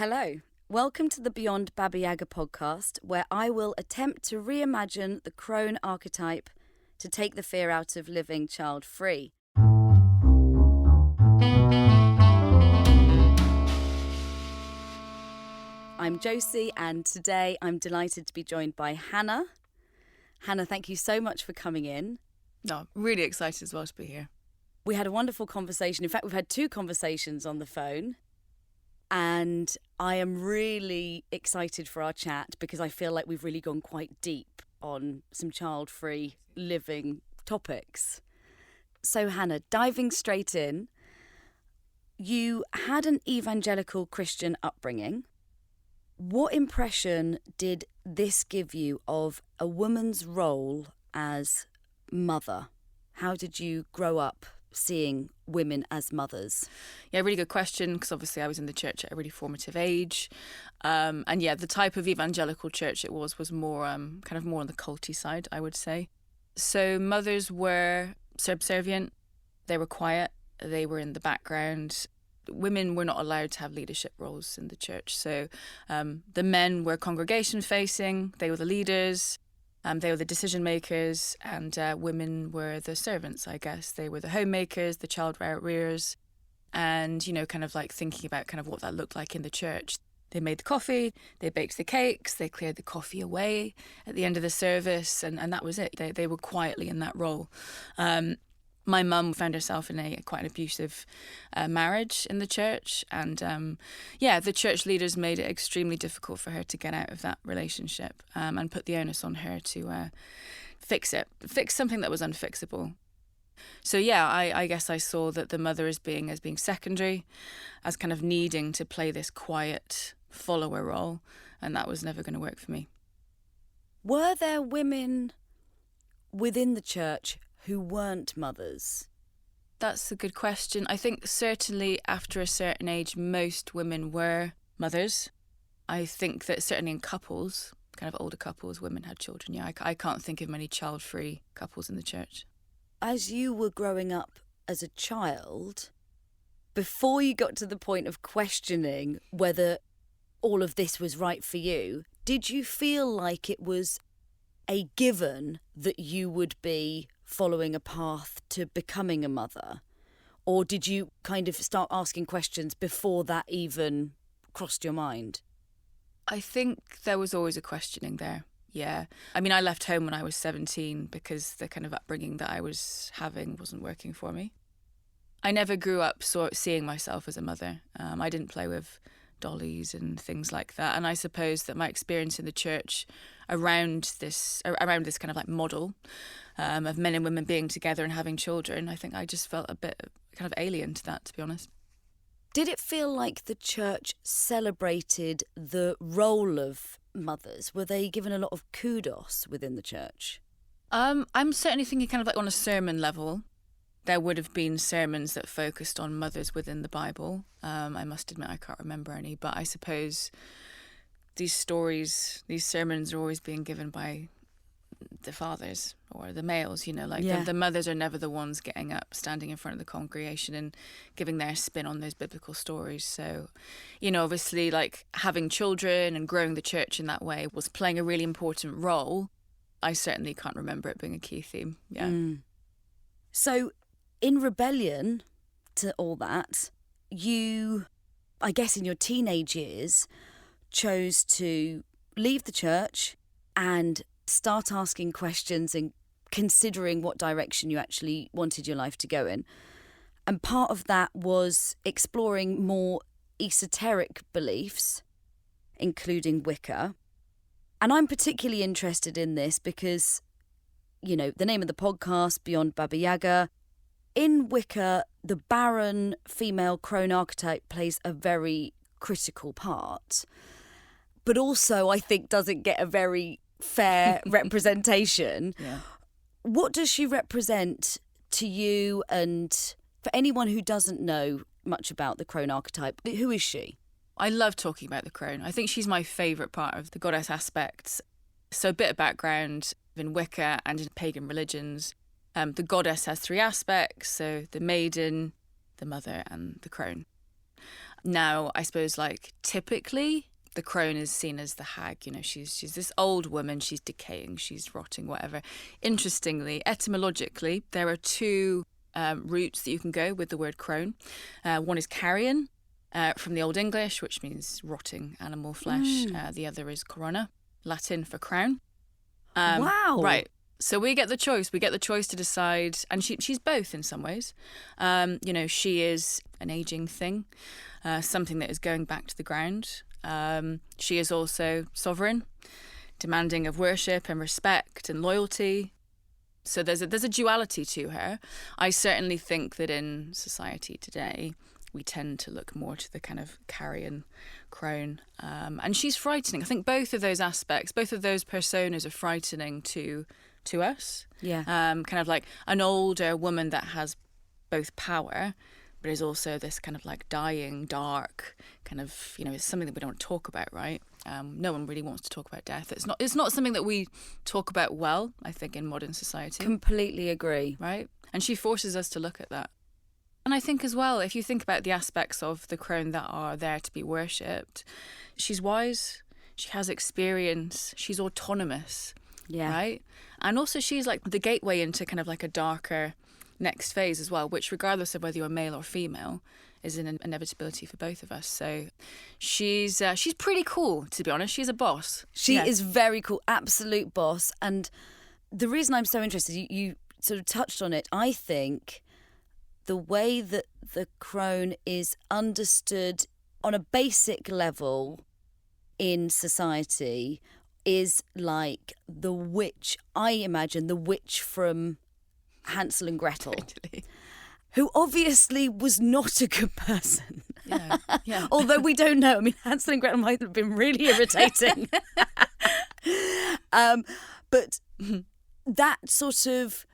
Hello. Welcome to the Beyond Baba Yaga podcast, where I will attempt to reimagine the crone archetype to take the fear out of living child-free. I'm Josie, and today I'm delighted to be joined by Hannah. Hannah, thank you so much for coming in. No, really excited as well to be here. We had a wonderful conversation. In fact, we've had two conversations on the phone. And I am really excited for our chat because I feel like we've really gone quite deep on some child-free living topics. So, Hannah, diving straight in, you had an evangelical Christian upbringing. What impression did this give you of a woman's role as mother? How did you grow up seeing women as mothers? Yeah, really good question, because obviously I was in the church at a really formative age. The type of evangelical church it was more kind of more on the culty side, I would say. So mothers were subservient, they were quiet, they were in the background. Women were not allowed to have leadership roles in the church. So the men were congregation facing, they were the leaders. They were the decision makers, and women were the servants, I guess. They were the homemakers, the child rearers, and, kind of like thinking about kind of what that looked like in the church. They made the coffee, they baked the cakes, they cleared the coffee away at the end of the service, and that was it. They were quietly in that role. My mum found herself in quite an abusive marriage in the church. And the church leaders made it extremely difficult for her to get out of that relationship and put the onus on her to fix something that was unfixable. So, I guess I saw that the mother as being secondary, as kind of needing to play this quiet follower role. And that was never going to work for me. Were there women within the church who weren't mothers? That's a good question. I think certainly after a certain age, most women were mothers. I think that certainly in couples, kind of older couples, women had children. Yeah, I can't think of many child-free couples in the church. As you were growing up as a child, before you got to the point of questioning whether all of this was right for you, did you feel like it was a given that you would be following a path to becoming a mother? Or did you kind of start asking questions before that even crossed your mind? I think there was always a questioning there, yeah. I mean, I left home when I was 17 because the kind of upbringing that I was having wasn't working for me. I never grew up seeing myself as a mother. I didn't play with dollies and things like that. And I suppose that my experience in the church around this kind of like model of men and women being together and having children, I think I just felt a bit kind of alien to that, to be honest. Did it feel like the church celebrated the role of mothers? Were they given a lot of kudos within the church? I'm certainly thinking kind of like on a sermon level. There would have been sermons that focused on mothers within the Bible. I must admit I can't remember any, but I suppose these sermons are always being given by the fathers or the males, the mothers are never the ones getting up, standing in front of the congregation and giving their spin on those biblical stories. So, obviously like having children and growing the church in that way was playing a really important role. I certainly can't remember it being a key theme. Yeah. So in rebellion to all that, you, I guess in your teenage years, chose to leave the church and start asking questions and considering what direction you actually wanted your life to go in. And part of that was exploring more esoteric beliefs, including Wicca. And I'm particularly interested in this because, the name of the podcast, Beyond Baba Yaga, in Wicca, the barren female crone archetype plays a very critical part, but also I think doesn't get a very fair representation. Yeah. What does she represent to you, and for anyone who doesn't know much about the crone archetype, who is she? I love talking about the crone. I think she's my favourite part of the goddess aspects. So a bit of background in Wicca and in pagan religions. The goddess has three aspects, so the maiden, the mother and the crone. Now, I suppose, like, typically the crone is seen as the hag. You know, she's this old woman, she's decaying, she's rotting, whatever. Interestingly, etymologically, there are two routes that you can go with the word crone. One is carrion, from the Old English, which means rotting animal flesh. The other is corona, Latin for crown. Wow. Right. So we get the choice. We get the choice to decide. And she's both in some ways. You know, she is an aging thing, something that is going back to the ground. She is also sovereign, demanding of worship and respect and loyalty. So there's a duality to her. I certainly think that in society today, we tend to look more to the kind of carrion crone. And she's frightening. I think both of those aspects, both of those personas are frightening to us. Yeah. Kind of like an older woman that has both power, but is also this kind of like dying, dark kind of, you know, it's something that we don't talk about, right? No one really wants to talk about death. It's not something that we talk about well, I think, in modern society. Completely agree. Right? And she forces us to look at that. And I think as well, if you think about the aspects of the crone that are there to be worshipped, she's wise, she has experience, she's autonomous, right? And also she's like the gateway into kind of like a darker next phase as well, which regardless of whether you're male or female, is an inevitability for both of us. So she's pretty cool, to be honest. She's a boss. She is very cool, absolute boss. And the reason I'm so interested, you sort of touched on it, I think the way that the crone is understood on a basic level in society is like the witch. I imagine the witch from Hansel and Gretel, Totally. who obviously was not a good person. Yeah. Although we don't know. I mean, Hansel and Gretel might have been really irritating. But that sort of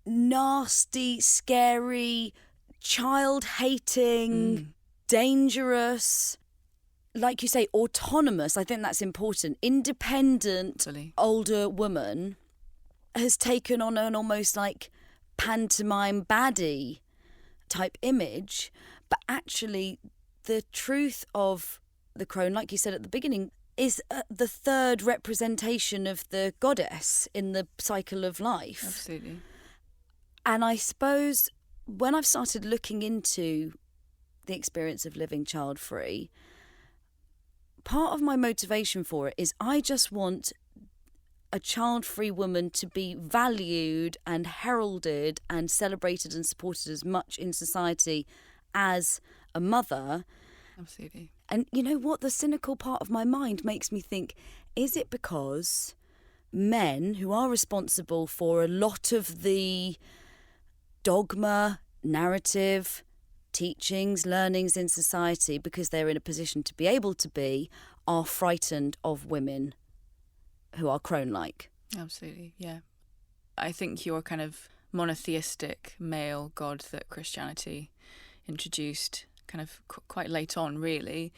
nasty, scary, child-hating, dangerous, like you say, autonomous, I think that's important, independent, Totally. older woman has taken on an almost like pantomime baddie type image. But actually, the truth of the crone, like you said at the beginning, is the third representation of the goddess in the cycle of life. Absolutely. And I suppose when I've started looking into the experience of living child-free, part of my motivation for it is I just want a child-free woman to be valued and heralded and celebrated and supported as much in society as a mother. Absolutely. And you know what? The cynical part of my mind makes me think, is it because men who are responsible for a lot of the dogma, narrative, teachings, learnings in society, because they're in a position to be able to be, are frightened of women who are crone-like? Absolutely, yeah. I think your kind of monotheistic male god that Christianity introduced kind of quite late on, really,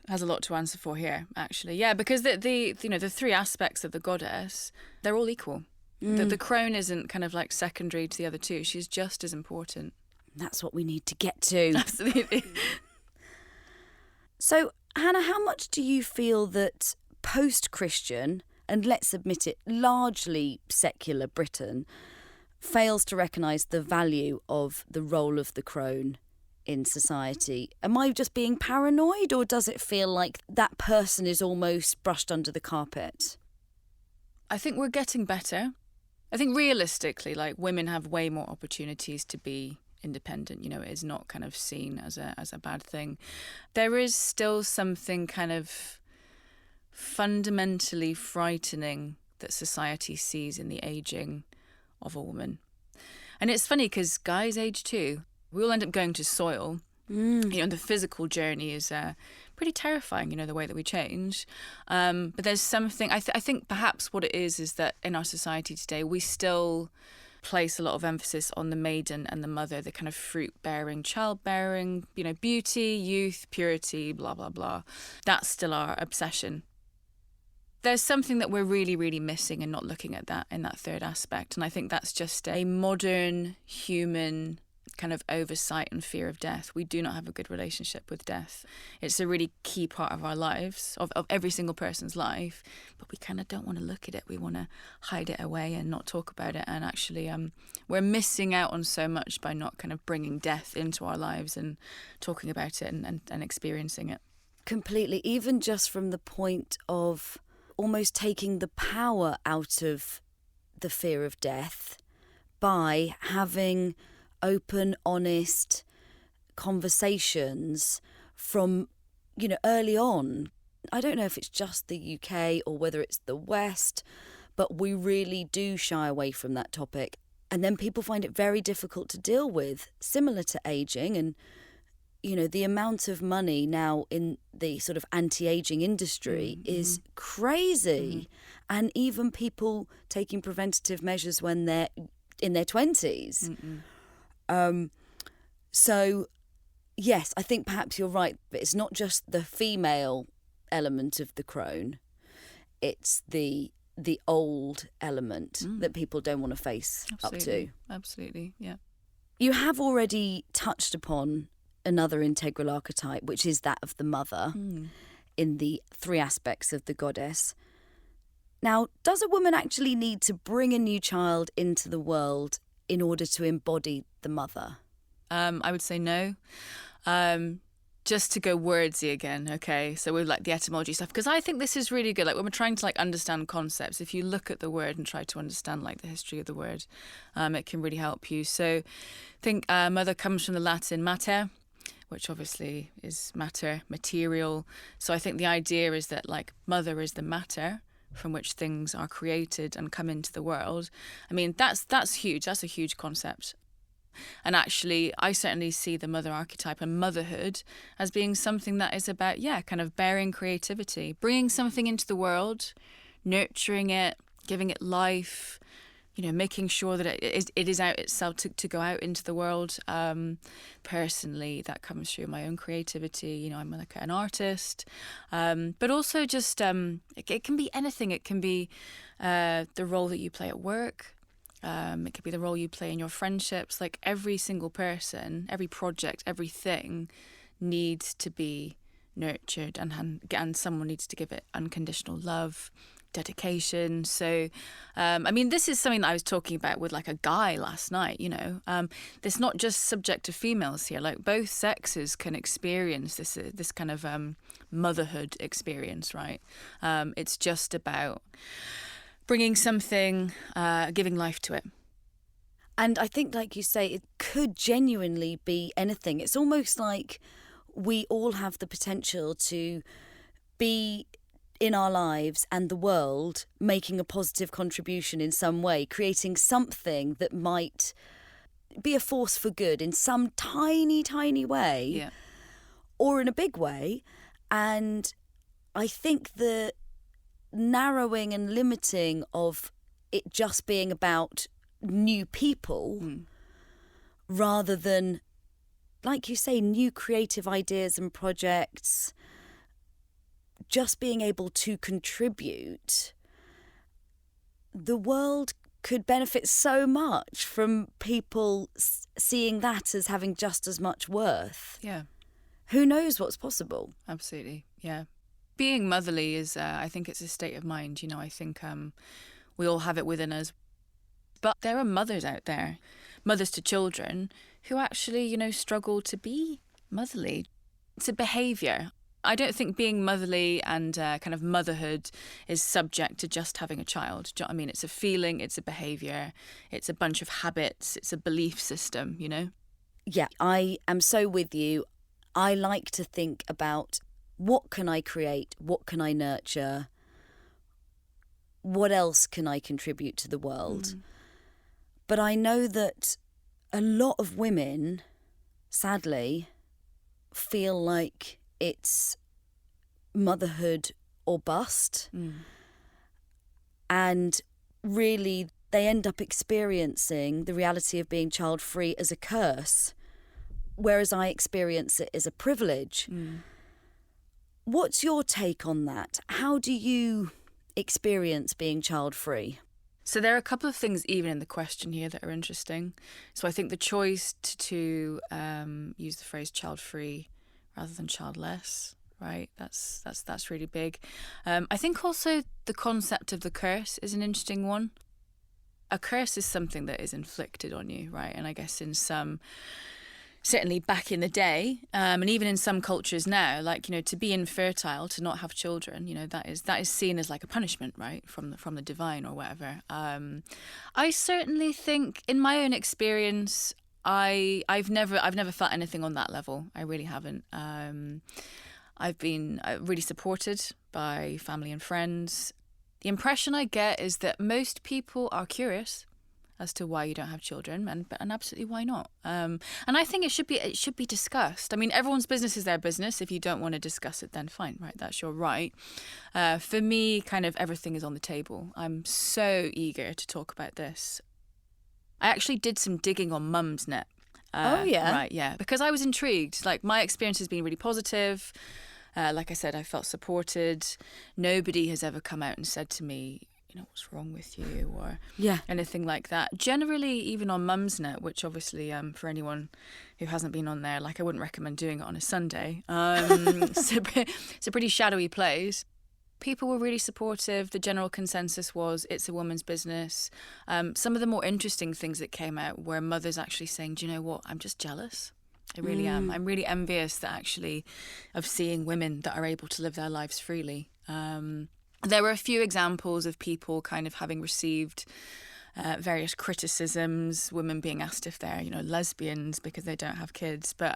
has a lot to answer for here, actually. Yeah, because the you know, the three aspects of the goddess, they're all equal. The crone isn't kind of like secondary to the other two. She's just as important. That's what we need to get to. Absolutely. So, Hannah, how much do you feel that post-Christian, and let's admit it, largely secular Britain, fails to recognise the value of the role of the crone in society? Am I just being paranoid, or does it feel like that person is almost brushed under the carpet? I think we're getting better. I think realistically, like, women have way more opportunities to be independent. You know, it is not kind of seen as a bad thing. There is still something kind of fundamentally frightening that society sees in the aging of a woman. And it's funny because guys age too. We all end up going to soil. You know, the physical journey is pretty terrifying, you know, the way that we change. But there's something, I think perhaps what it is that in our society today, we still place a lot of emphasis on the maiden and the mother, the kind of fruit-bearing, childbearing, you know, beauty, youth, purity, blah, blah, blah. That's still our obsession. There's something that we're really, really missing and not looking at that in that third aspect. And I think that's just a modern human kind of oversight and fear of death. We do not have a good relationship with death. It's a really key part of our lives, of every single person's life, but we kind of don't want to look at it. We want to hide it away and not talk about it. And actually, we're missing out on so much by not kind of bringing death into our lives and talking about it and experiencing it. Completely, even just from the point of almost taking the power out of the fear of death by having open, honest conversations from, early on. I don't know if it's just the UK or whether it's the West, but we really do shy away from that topic. And then people find it very difficult to deal with, similar to ageing. And, the amount of money now in the sort of anti-aging industry is crazy. And even people taking preventative measures when they're in their 20s. So, yes, I think perhaps you're right, but it's not just the female element of the crone. It's the old element that people don't want to face up to. Absolutely, yeah. You have already touched upon another integral archetype, which is that of the mother in the 3 aspects of the goddess. Now, does a woman actually need to bring a new child into the world in order to embody the mother? I would say no. Just to go wordsy again, okay? So with like the etymology stuff, because I think this is really good. Like when we're trying to like understand concepts, if you look at the word and try to understand like the history of the word, it can really help you. So I think mother comes from the Latin mater, which obviously is matter, material. So I think the idea is that like mother is the matter from which things are created and come into the world. I mean, that's huge. That's a huge concept. And actually, I certainly see the mother archetype and motherhood as being something that is about, kind of bearing creativity, bringing something into the world, nurturing it, giving it life, making sure that it is out itself to go out into the world. Personally, that comes through my own creativity. I'm like an artist, but also just it can be anything. It can be the role that you play at work. It could be the role you play in your friendships. Like every single person, every project, everything needs to be nurtured and someone needs to give it unconditional love, dedication. So, this is something that I was talking about with like a guy last night, It's not just subject to females here. Like both sexes can experience this kind of motherhood experience, right? It's just about bringing something, giving life to it. And I think, like you say, it could genuinely be anything. It's almost like we all have the potential to be in our lives and the world making a positive contribution in some way, creating something that might be a force for good in some tiny, tiny way, or in a big way. And I think the narrowing and limiting of it just being about new people rather than, like you say, new creative ideas and projects, just being able to contribute, the world could benefit so much from people seeing that as having just as much worth. Yeah. Who knows what's possible? Absolutely, yeah. Being motherly is, I think it's a state of mind. I think we all have it within us. But there are mothers out there, mothers to children, who actually, struggle to be motherly. It's a behaviour. I don't think being motherly and kind of motherhood is subject to just having a child. Do you know what I mean? It's a feeling, it's a behaviour, it's a bunch of habits, it's a belief system, Yeah, I am so with you. I like to think about what can I create, what can I nurture, what else can I contribute to the world? But I know that a lot of women, sadly, feel like it's motherhood or bust. And really, they end up experiencing the reality of being child-free as a curse, whereas I experience it as a privilege. What's your take on that? How do you experience being child-free? So there are a couple of things even in the question here that are interesting. So I think the choice to use the phrase child-free rather than childless, right? That's really big. I think also the concept of the curse is an interesting one. A curse is something that is inflicted on you, right? And I guess in some, certainly back in the day, and even in some cultures now, like, you know, to be infertile, to not have children, you know, that is seen as like a punishment, right, from the divine or whatever. I certainly think, in my own experience, I've never felt anything on that level. I really haven't. I've been really supported by family and friends. The impression I get is that most people are curious as to why you don't have children, and absolutely why not. And I think it should be discussed. I mean, everyone's business is their business. If you don't want to discuss it, then fine, right? That's your right. For me, kind of everything is on the table. I'm so eager to talk about this. I actually did some digging on Mumsnet. Oh, yeah? Right, yeah. Because I was intrigued. Like, my experience has been really positive. Like I said, I felt supported. Nobody has ever come out and said to me, you know, what's wrong with you, or anything like that. Generally, even on Mumsnet, which obviously for anyone who hasn't been on there, like, I wouldn't recommend doing it on a Sunday. It's a pretty shadowy place. People were really supportive. The general consensus was it's a woman's business. Some of the more interesting things that came out were mothers actually saying, do you know what, I'm just jealous. I really am. I'm really envious of seeing women that are able to live their lives freely. There were a few examples of people kind of having received various criticisms, women being asked if they're, you know, lesbians because they don't have kids. But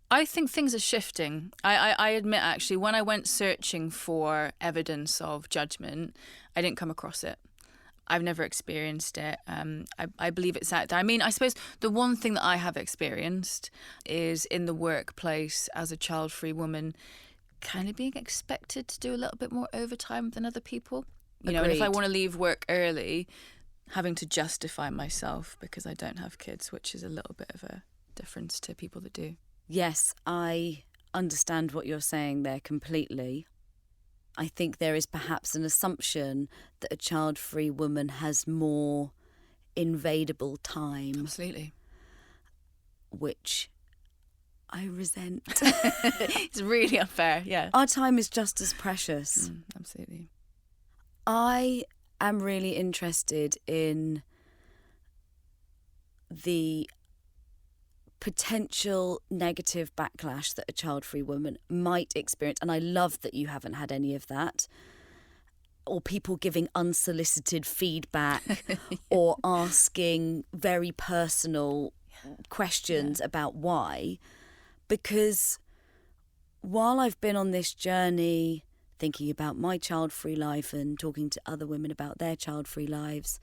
I think things are shifting. I admit, actually, when I went searching for evidence of judgment, I didn't come across it. I've never experienced it. I believe it's out there. I mean, I suppose the one thing that I have experienced is in the workplace as a child-free woman, kind of being expected to do a little bit more overtime than other people. You know, and if I want to leave work early, having to justify myself because I don't have kids, which is a little bit of a difference to people that do. Yes, I understand what you're saying there completely. I think there is perhaps an assumption that a child-free woman has more invadable time. Absolutely. Which I resent. It's really unfair, yeah. Our time is just as precious. Absolutely. I am really interested in the potential negative backlash that a child-free woman might experience. And I love that you haven't had any of that. Or people giving unsolicited feedback or asking very personal questions about why. Because while I've been on this journey thinking about my child-free life and talking to other women about their child-free lives,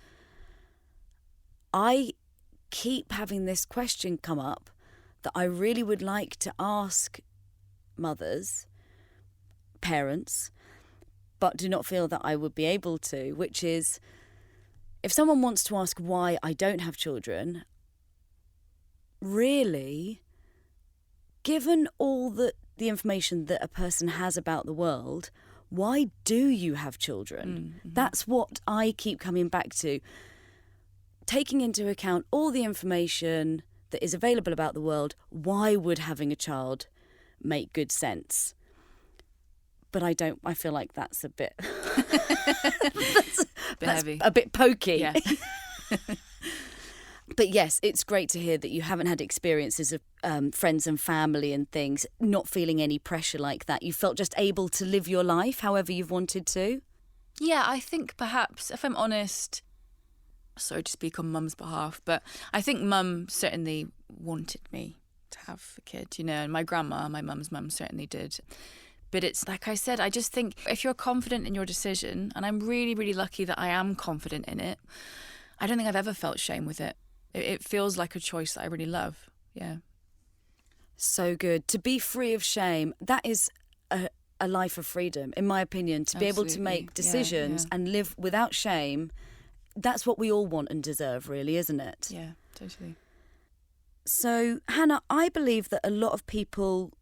I keep having this question come up that I really would like to ask mothers, parents, but do not feel that I would be able to, which is, if someone wants to ask why I don't have children, really, given all the information that a person has about the world, why do you have children? Mm-hmm. That's what I keep coming back to. Taking into account all the information that is available about the world, why would having a child make good sense? But I feel like that's a bit... that's heavy. A bit pokey. Yeah. But yes, it's great to hear that you haven't had experiences of friends and family and things, not feeling any pressure like that. You felt just able to live your life however you've wanted to. Yeah, I think perhaps, if I'm honest, sorry to speak on Mum's behalf, but I think Mum certainly wanted me to have a kid, you know, and my grandma, my mum's mum, certainly did. But it's like I said, I just think if you're confident in your decision, and I'm really, really lucky that I am confident in it, I don't think I've ever felt shame with it. It feels like a choice that I really love. Yeah. So good. To be free of shame, that is a life of freedom, in my opinion. To be able to make decisions and live without shame, that's what we all want and deserve, really, isn't it? Yeah, totally. So, Hannah, I believe that a lot of people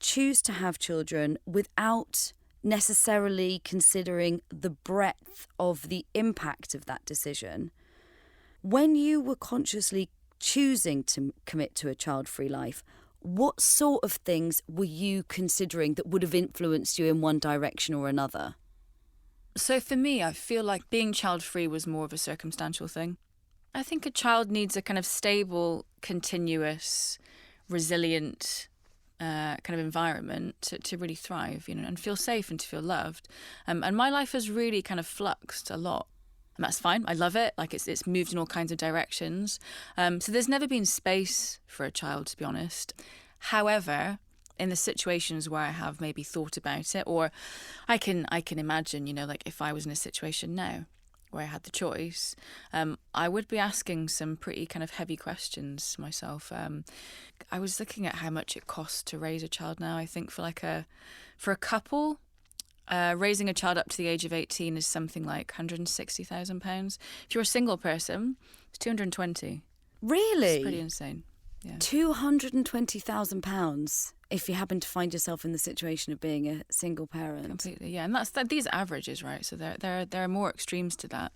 choose to have children without necessarily considering the breadth of the impact of that decision. When you were consciously choosing to commit to a child-free life, what sort of things were you considering that would have influenced you in one direction or another? So for me, I feel like being child-free was more of a circumstantial thing. I think a child needs a kind of stable, continuous, resilient kind of environment to really thrive, and feel safe and to feel loved. And my life has really kind of fluxed a lot. And that's fine. I love it. Like it's moved in all kinds of directions. So there's never been space for a child, to be honest. However, in the situations where I have maybe thought about it, or I can imagine, like if I was in a situation now where I had the choice, I would be asking some pretty kind of heavy questions myself. I was looking at how much it costs to raise a child now. I think for a couple, raising a child up to the age of 18 is something like £160,000. If you're a single person, it's 220. Really? It's pretty insane. Yeah. £220,000 if you happen to find yourself in the situation of being a single parent. Completely, yeah. And these are averages, right? So there are more extremes to that.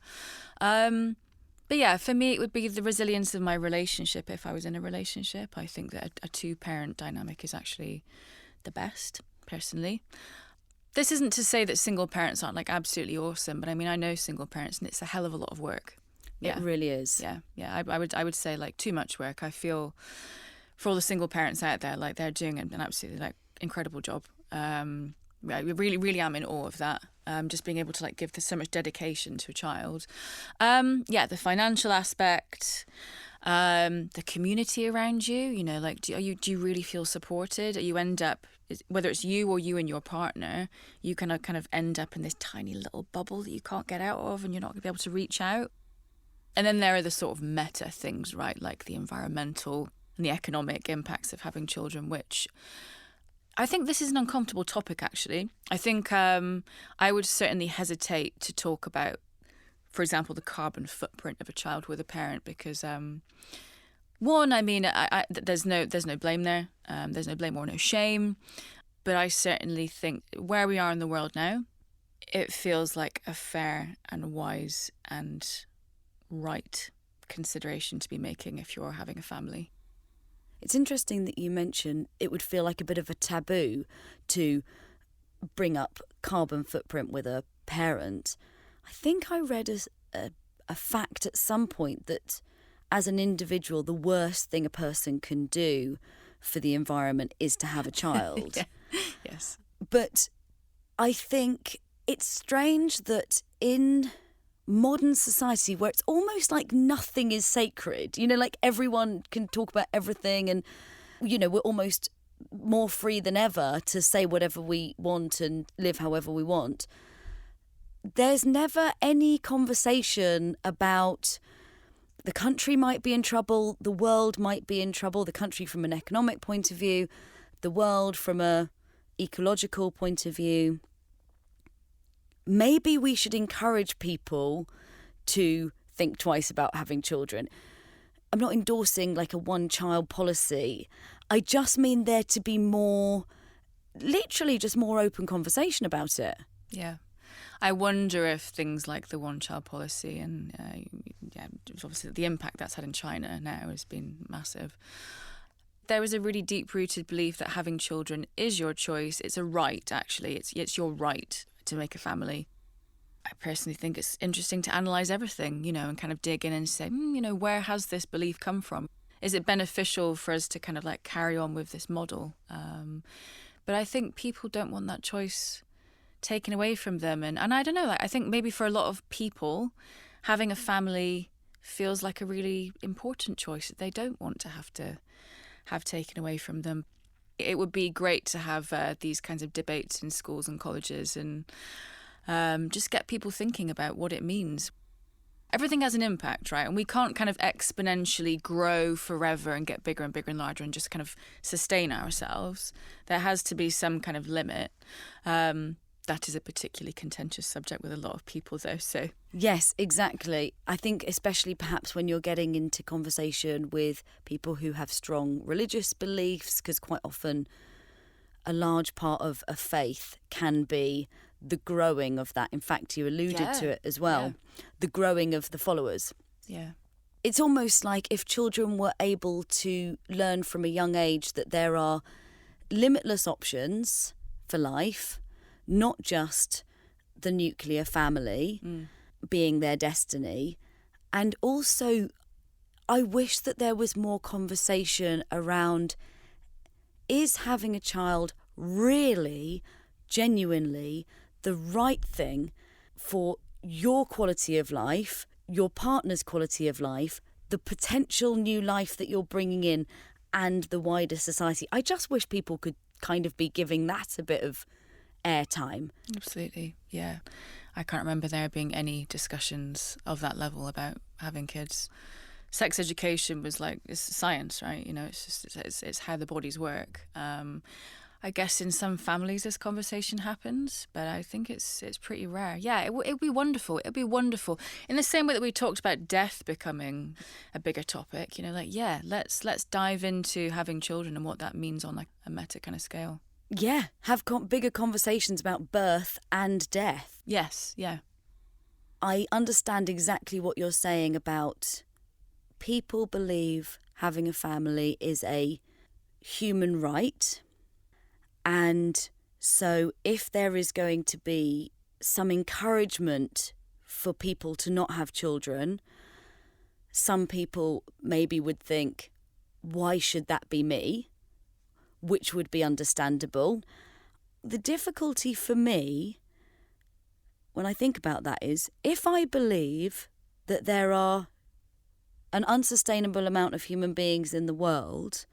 But yeah, for me, it would be the resilience of my relationship if I was in a relationship. I think that a two-parent dynamic is actually the best, personally. This isn't to say that single parents aren't like absolutely awesome, but I mean, I know single parents and it's a hell of a lot of work. Yeah. It really is. Yeah. I would say like too much work. I feel for all the single parents out there, like they're doing an absolutely like incredible job. I really, really am in awe of that. Just being able to like give so much dedication to a child. The financial aspect, the community around you. Like do you really feel supported? You end up, whether it's you or you and your partner, you kind of end up in this tiny little bubble that you can't get out of, and you're not going to be able to reach out. And then there are the sort of meta things, right? Like the environmental and the economic impacts of having children, which I think this is an uncomfortable topic, actually. I think I would certainly hesitate to talk about, for example, the carbon footprint of a child with a parent because, one, I mean, there's no blame there. There's no blame or no shame. But I certainly think where we are in the world now, it feels like a fair and wise and right consideration to be making if you're having a family. It's interesting that you mention it would feel like a bit of a taboo to bring up carbon footprint with a parent. I think I read a fact at some point that as an individual, the worst thing a person can do for the environment is to have a child. Yeah. Yes. But I think it's strange that in modern society where it's almost like nothing is sacred, like everyone can talk about everything and, we're almost more free than ever to say whatever we want and live however we want. There's never any conversation about the country might be in trouble, the world might be in trouble, the country from an economic point of view, the world from a ecological point of view. Maybe we should encourage people to think twice about having children. I'm not endorsing like a one-child policy. I just mean there to be more, literally just more open conversation about it. Yeah. I wonder if things like the one-child policy and obviously the impact that's had in China now has been massive. There is a really deep-rooted belief that having children is your choice. It's a right, actually. It's your right to make a family. I personally think it's interesting to analyse everything, and kind of dig in and say, where has this belief come from? Is it beneficial for us to kind of like carry on with this model? But I think people don't want that choice taken away from them. And I don't know, like I think maybe for a lot of people, having a family feels like a really important choice that they don't want to have taken away from them. It would be great to have these kinds of debates in schools and colleges and just get people thinking about what it means. Everything has an impact, right? And we can't kind of exponentially grow forever and get bigger and bigger and larger and just kind of sustain ourselves. There has to be some kind of limit. That is a particularly contentious subject with a lot of people, though. So yes, exactly. I think especially perhaps when you're getting into conversation with people who have strong religious beliefs, because quite often a large part of a faith can be the growing of that. In fact, you alluded to it as well, the growing of the followers. Yeah. It's almost like if children were able to learn from a young age that there are limitless options for life, not just the nuclear family being their destiny. And also, I wish that there was more conversation around, is having a child really, genuinely the right thing for your quality of life, your partner's quality of life, the potential new life that you're bringing in, and the wider society. I just wish people could kind of be giving that a bit of airtime. Absolutely, yeah. I can't remember there being any discussions of that level about having kids. Sex education was like, it's science, right? You know, it's how the bodies work. I guess in some families this conversation happens, but I think it's pretty rare. Yeah, it'd be wonderful. It'd be wonderful. In the same way that we talked about death becoming a bigger topic, you know, like, yeah, let's dive into having children and what that means on like a meta kind of scale. Yeah, have bigger conversations about birth and death. Yes, yeah. I understand exactly what you're saying about people believe having a family is a human right. And so if there is going to be some encouragement for people to not have children, some people maybe would think, why should that be me? Which would be understandable. The difficulty for me, when I think about that, is if I believe that there are an unsustainable amount of human beings in the world,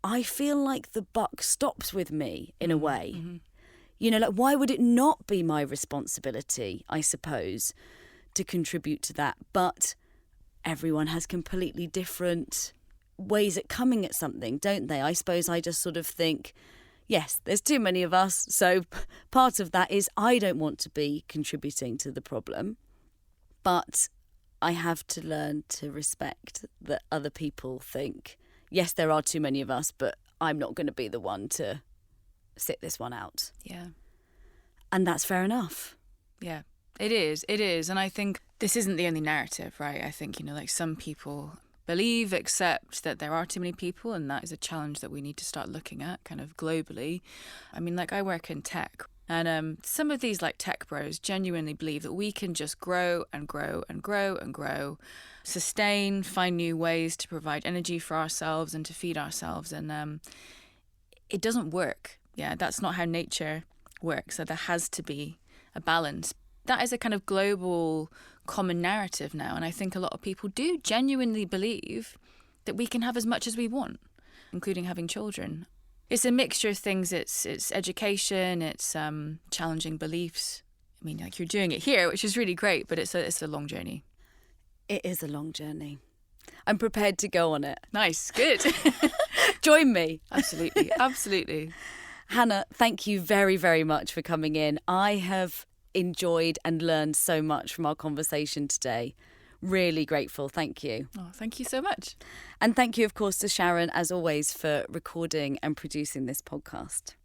I feel like the buck stops with me in a way. Mm-hmm. You know, like, why would it not be my responsibility, I suppose, to contribute to that? But everyone has completely different ways at coming at something, don't they? I suppose I just sort of think, yes, there's too many of us. So part of that is I don't want to be contributing to the problem. But I have to learn to respect that other people think, yes, there are too many of us, but I'm not going to be the one to sit this one out. Yeah. And that's fair enough. Yeah, it is. It is. And I think this isn't the only narrative, right? I think, you know, like some people believe, accept that there are too many people, and that is a challenge that we need to start looking at kind of globally. I mean, like I work in tech, and some of these like tech bros genuinely believe that we can just grow and grow and grow and grow, sustain, find new ways to provide energy for ourselves and to feed ourselves. And it doesn't work. Yeah, that's not how nature works. So there has to be a balance. That is a kind of global common narrative now. And I think a lot of people do genuinely believe that we can have as much as we want, including having children. It's a mixture of things. It's education, it's challenging beliefs. I mean, like you're doing it here, which is really great, but it's a long journey. It is a long journey. I'm prepared to go on it. Nice, good. Join me. Absolutely, absolutely. Hannah, thank you very, very much for coming in. I have enjoyed and learned so much from our conversation today. Really grateful. Thank you. Oh, thank you so much. And thank you, of course, to Sharon, as always, for recording and producing this podcast.